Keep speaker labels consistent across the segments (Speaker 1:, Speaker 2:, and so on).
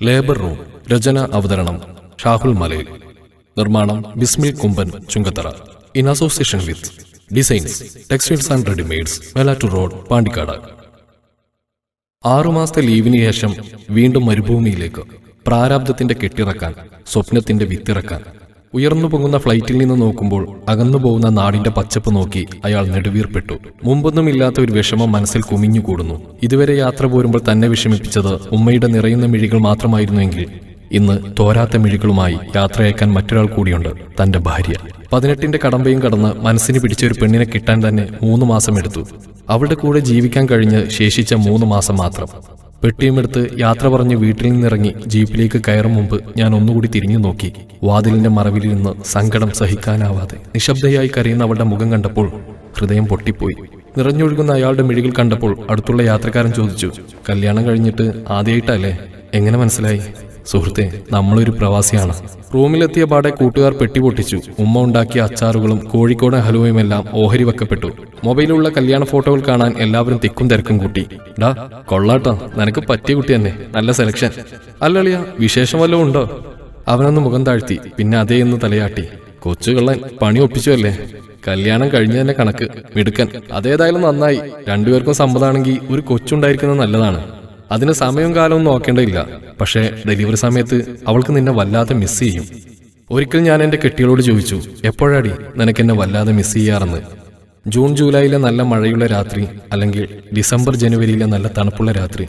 Speaker 1: Labour room. രചന അവതരണം ഷാഹുൽ മലയിൽ. നിർമ്മാണം Bismil Kumban Chungathara. In association with designs textiles and readymades, Melattur road, Pandikkad. 6 മാസത്തെ ലീവിന് ശേഷം വീണ്ടും മരുഭൂമിയിലേക്ക്. പ്രാരാബ്ധത്തിന്റെ കെട്ടിറക്കാൻ, സ്വപ്നത്തിന്റെ വിത്തിറക്കാൻ. ഉയർന്നു പൊങ്ങുന്ന ഫ്ലൈറ്റിൽ നിന്ന് നോക്കുമ്പോൾ അകന്നു പോകുന്ന നാടിന്റെ പച്ചപ്പ് നോക്കി അയാൾ നെടുവീർപ്പെട്ടു. മുമ്പൊന്നുമില്ലാത്ത ഒരു വിഷമം മനസ്സിൽ കുമിഞ്ഞുകൂടുന്നു. ഇതുവരെ യാത്ര പോരുമ്പോൾ തന്നെ വിഷമിപ്പിച്ചത് ഉമ്മയുടെ നിറയുന്ന മിഴികൾ മാത്രമായിരുന്നുവെങ്കിൽ ഇന്ന് തോരാത്ത മിഴികളുമായി യാത്രയക്കാൻ മറ്റൊരാൾ കൂടിയുണ്ട്, തന്റെ ഭാര്യ. 18ന്റെ കടമ്പയും കടന്ന് മനസ്സിന് പിടിച്ച ഒരു പെണ്ണിനെ കിട്ടാൻ തന്നെ 3 മാസം എടുത്തു. അവളുടെ കൂടെ ജീവിക്കാൻ കഴിഞ്ഞ് ശേഷിച്ച 3 മാസം മാത്രം. പെട്ടിയുമെടുത്ത് യാത്ര പറഞ്ഞ് വീട്ടിൽ നിന്നിറങ്ങി ജീപ്പിലേക്ക് കയറും മുമ്പ് ഞാൻ ഒന്നുകൂടി തിരിഞ്ഞു നോക്കി. വാതിലിന്റെ മറവിൽ നിന്ന് സങ്കടം സഹിക്കാനാവാതെ നിശബ്ദയായി കരയുന്ന അവളുടെ മുഖം കണ്ടപ്പോൾ ഹൃദയം പൊട്ടിപ്പോയി. നിറഞ്ഞൊഴുകുന്ന അയാളുടെ മിഴികൾ കണ്ടപ്പോൾ അടുത്തുള്ള യാത്രക്കാരൻ ചോദിച്ചു, കല്യാണം കഴിഞ്ഞിട്ട് ആദ്യമായിട്ടല്ലേ? എങ്ങനെ മനസ്സിലായി? സുഹൃത്തെ, നമ്മളൊരു പ്രവാസിയാണ്. റൂമിലെത്തിയ പാടെ കൂട്ടുകാർ പെട്ടി പൊട്ടിച്ചു. ഉമ്മ ഉണ്ടാക്കിയ അച്ചാറുകളും കോഴിക്കോടൻ ഹലുവയുമെല്ലാം ഓഹരി വെക്കപ്പെട്ടു. മൊബൈലിലുള്ള കല്യാണ ഫോട്ടോകൾ കാണാൻ എല്ലാവരും തിക്കും തിരക്കും കൂട്ടി. ഡാ കൊള്ളാട്ടോ, നിനക്ക് പറ്റിയ കുട്ടി തന്നെ, നല്ല സെലക്ഷൻ. അല്ലളിയ, വിശേഷം വല്ലതും ഉണ്ടോ? അവനൊന്ന് മുഖം താഴ്ത്തി, പിന്നെ അതേ എന്ന് തലയാട്ടി. കൊച്ചു കള്ളൻ, പണി ഒപ്പിച്ചു അല്ലേ? കല്യാണം കഴിഞ്ഞു തന്നെ കണക്ക്, മിടുക്കൻ. അതേതായാലും നന്നായി. രണ്ടുപേർക്കും സമ്മതമാണെങ്കിൽ ഒരു കൊച്ചുണ്ടായിരിക്കുന്നത് നല്ലതാണ്. അതിന് സമയവും കാലവും നോക്കേണ്ടതില്ല. പക്ഷേ ഡെലിവറി സമയത്ത് അവൾക്ക് നിന്നെ വല്ലാതെ മിസ് ചെയ്യും. ഒരിക്കൽ ഞാൻ എൻ്റെ കെട്ടികളോട് ചോദിച്ചു, എപ്പോഴാടി നിനക്കെന്നെ വല്ലാതെ മിസ് ചെയ്യാറെന്ന്. ജൂൺ ജൂലൈയിലെ നല്ല മഴയുള്ള രാത്രി, അല്ലെങ്കിൽ ഡിസംബർ ജനുവരിയിലെ നല്ല തണുപ്പുള്ള രാത്രി.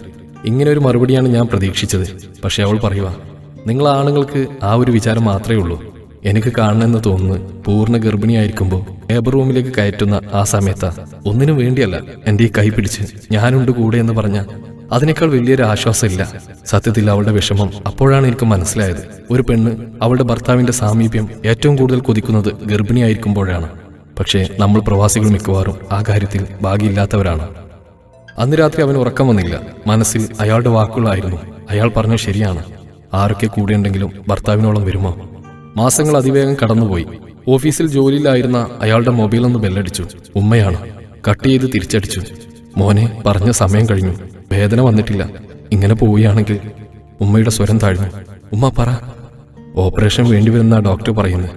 Speaker 1: ഇങ്ങനെ ഒരു മറുപടിയാണ് ഞാൻ പ്രതീക്ഷിച്ചത്. പക്ഷെ അവൾ പറയുക, നിങ്ങൾ ആണുങ്ങൾക്ക് ആ ഒരു വിചാരം മാത്രമേ ഉള്ളൂ. എനിക്ക് കാണണമെന്ന് തോന്നുന്നു പൂർണ്ണ ഗർഭിണിയായിരിക്കുമ്പോൾ ലേബർ റൂമിലേക്ക് കയറ്റുന്ന ആ സമയത്താ. ഒന്നിനും വേണ്ടിയല്ല എൻ്റെ ഈ കൈ പിടിച്ച് ഞാനുണ്ട് കൂടെ എന്ന് പറഞ്ഞ അതിനേക്കാൾ വലിയൊരു ആശ്വാസമില്ല. സത്യത്തിൽ അവളുടെ വിഷമം അപ്പോഴാണ് എനിക്ക് മനസ്സിലായത്. ഒരു പെണ്ണ് അവളുടെ ഭർത്താവിന്റെ സാമീപ്യം ഏറ്റവും കൂടുതൽ കൊതിക്കുന്നത് ഗർഭിണിയായിരിക്കുമ്പോഴാണ്. പക്ഷേ നമ്മൾ പ്രവാസികൾ മിക്കവാറും ആ കാര്യത്തിൽ ഭാഗ്യമില്ലാത്തവരാണ്. അന്ന് രാത്രി അവന് ഉറക്കം വന്നില്ല. മനസ്സിൽ അയാളുടെ വാക്കുകളായിരുന്നു. അയാൾ പറഞ്ഞത് ശരിയാണ്. ആരൊക്കെ കൂടെയുണ്ടെങ്കിലും ഭർത്താവിനോളം വരുമോ? മാസങ്ങൾ അതിവേഗം കടന്നുപോയി. ഓഫീസിൽ ജോലിയിലായിരുന്ന അയാളുടെ മൊബൈൽ ഒന്ന് ബെല്ലടിച്ചു. ഉമ്മയാണ്. കട്ട് ചെയ്ത് തിരിച്ചടിച്ചു. മോനെ, പറഞ്ഞ സമയം കഴിഞ്ഞു, വേദന വന്നിട്ടില്ല. ഇങ്ങനെ പോവുകയാണെങ്കിൽ. ഉമ്മയുടെ സ്വരം താഴ്ന്നു. ഉമ്മ പറ. ഓപ്പറേഷൻ വേണ്ടിവരുന്ന ഡോക്ടർ പറയുന്നു.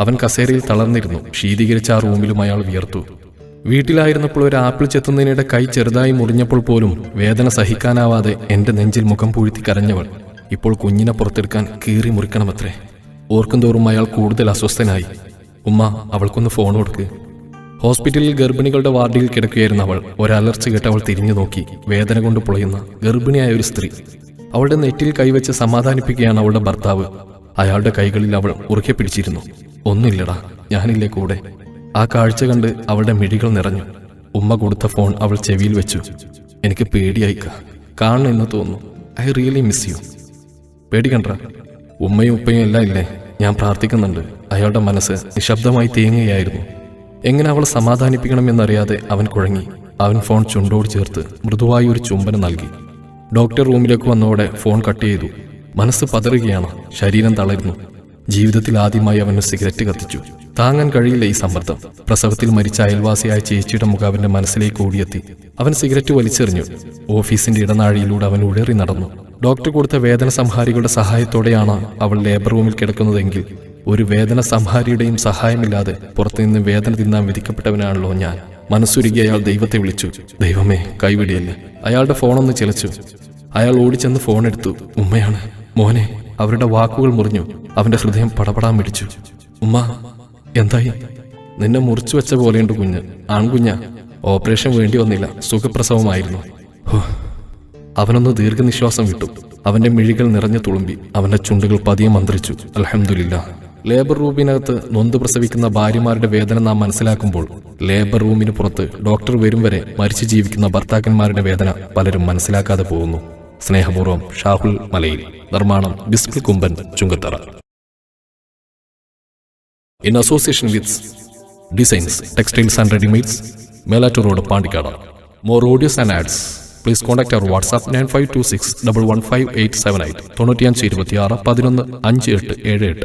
Speaker 1: അവൻ കസേരയിൽ തളർന്നിരുന്നു. ശീതീകരിച്ച ആ റൂമിലും അയാൾ വിയർത്തു. വീട്ടിലായിരുന്നപ്പോൾ ഒരു ആപ്പിൾ ചെത്തുന്നതിനിടെ കൈ ചെറുതായി മുറിഞ്ഞപ്പോൾ പോലും വേദന സഹിക്കാനാവാതെ എന്റെ നെഞ്ചിൽ മുഖം പൂഴ്ത്തി കരഞ്ഞവൾ ഇപ്പോൾ കുഞ്ഞിനെ പുറത്തെടുക്കാൻ കീറി മുറിക്കണമത്രേ. ഓർക്കും തോറും അയാൾ കൂടുതൽ അസ്വസ്ഥനായി. ഉമ്മ, അവൾക്കൊന്ന് ഫോൺ കൊടുക്ക്. ഹോസ്പിറ്റലിൽ ഗർഭിണികളുടെ വാർഡിൽ കിടക്കുകയായിരുന്ന അവൾ ഒരലർച്ച കേട്ട് അവൾ തിരിഞ്ഞു നോക്കി. വേദന കൊണ്ട് പൊളയുന്ന ഗർഭിണിയായ ഒരു സ്ത്രീ. അവളുടെ നെറ്റിൽ കൈവച്ച് സമാധാനിപ്പിക്കുകയാണ് അവളുടെ ഭർത്താവ്. അയാളുടെ കൈകളിൽ അവൾ ഉറുക്കെ പിടിച്ചിരുന്നു. ഒന്നുമില്ലടാ, ഞാനില്ലേ കൂടെ. ആ കാഴ്ച കണ്ട് അവളുടെ മിഴികൾ നിറഞ്ഞു. ഉമ്മ കൊടുത്ത ഫോൺ അവൾ ചെവിയിൽ വെച്ചു. എനിക്ക് പേടിയായി കാണണമെന്ന് തോന്നുന്നു. I really miss you. പേടിക്കണ്ട, ഉമ്മയും ഉപ്പയും എല്ലാം ഇല്ലേ? ഞാൻ പ്രാർത്ഥിക്കുന്നുണ്ട്. അയാളുടെ മനസ്സ് നിശബ്ദമായി തേങ്ങുകയായിരുന്നു. എങ്ങനെ അവൾ സമാധാനിപ്പിക്കണമെന്നറിയാതെ അവൻ കുഴങ്ങി. അവൻ ഫോൺ ചുണ്ടോട് ചേർത്ത് മൃദുവായി ഒരു ചുംബനം നൽകി. ഡോക്ടർ റൂമിലേക്ക് വന്നതോടെ ഫോൺ കട്ട് ചെയ്തു. മനസ്സ് പതറുകയാണ്, ശരീരം തളരുന്നു. ജീവിതത്തിൽ ആദ്യമായി അവന് സിഗരറ്റ് കത്തിച്ചു. താങ്ങാൻ കഴിയില്ല ഈ സമ്മർദ്ദം. പ്രസവത്തിൽ മരിച്ച അയൽവാസിയായ ചേച്ചിയുടെ മുഖം അവന്റെ മനസ്സിലേക്ക് ഓടിയെത്തി. അവൻ സിഗരറ്റ് വലിച്ചെറിഞ്ഞു. ഓഫീസിന്റെ ഇടനാഴിയിലൂടെ അവൻ ഉഴറി നടന്നു. ഡോക്ടർ കൊടുത്ത വേദന സംഹാരികളുടെ സഹായത്തോടെയാണ് അവൾ ലേബർ റൂമിൽ കിടക്കുന്നതെങ്കിൽ ഒരു വേദന സംഹാരിയുടെയും സഹായമില്ലാതെ പുറത്തുനിന്ന് വേദന തിന്നാൻ വിധിക്കപ്പെട്ടവനാണല്ലോ ഞാൻ. മനസ്സുരുകി അയാൾ ദൈവത്തെ വിളിച്ചു. ദൈവമേ, കൈവിടിയല്ലേ. അയാളുടെ ഫോണൊന്ന് ചിലച്ചു. അയാൾ ഓടിച്ചെന്ന് ഫോൺ എടുത്തു. ഉമ്മയാണ്. മോനെ. അവരുടെ വാക്കുകൾ മുറിഞ്ഞു. അവന്റെ ഹൃദയം പടപടാൻ മിടിച്ചു. ഉമ്മ, എന്തായി? നിന്നെ മുറിച്ചു വെച്ച പോലെയുണ്ട് കുഞ്ഞ്. ആൺകുഞ്ഞ. ഓപ്പറേഷൻ വേണ്ടി വന്നില്ല, സുഖപ്രസവമായിരുന്നു. അവനൊന്ന് ദീർഘനിശ്വാസം വിട്ടു. അവന്റെ മിഴികൾ നിറഞ്ഞു തുളുമ്പി. അവന്റെ ചുണ്ടുകൾ പതിയെ മന്ത്രിച്ചു, അൽഹംദുലില്ലാ. ലേബർ റൂമിനകത്ത് നൊന്ത് പ്രസവിക്കുന്ന ഭാര്യമാരുടെ വേദന നാം മനസ്സിലാക്കുമ്പോൾ ലേബർ റൂമിന് പുറത്ത് ഡോക്ടർ വരും വരെ മരിച്ചു ജീവിക്കുന്ന ഭർത്താക്കന്മാരുടെ വേദന പലരും മനസ്സിലാക്കാതെ പോകുന്നു. സ്നേഹപൂർവ്വം ഷാഹുൽ മലയിൽ. നിർമ്മാണം Bismil Kumban Chungathara. In association with designs textiles and readymades, Melattur road, Pandikkad. More audios and ads please contact our WhatsApp 9526 115 878 9526 11 5878.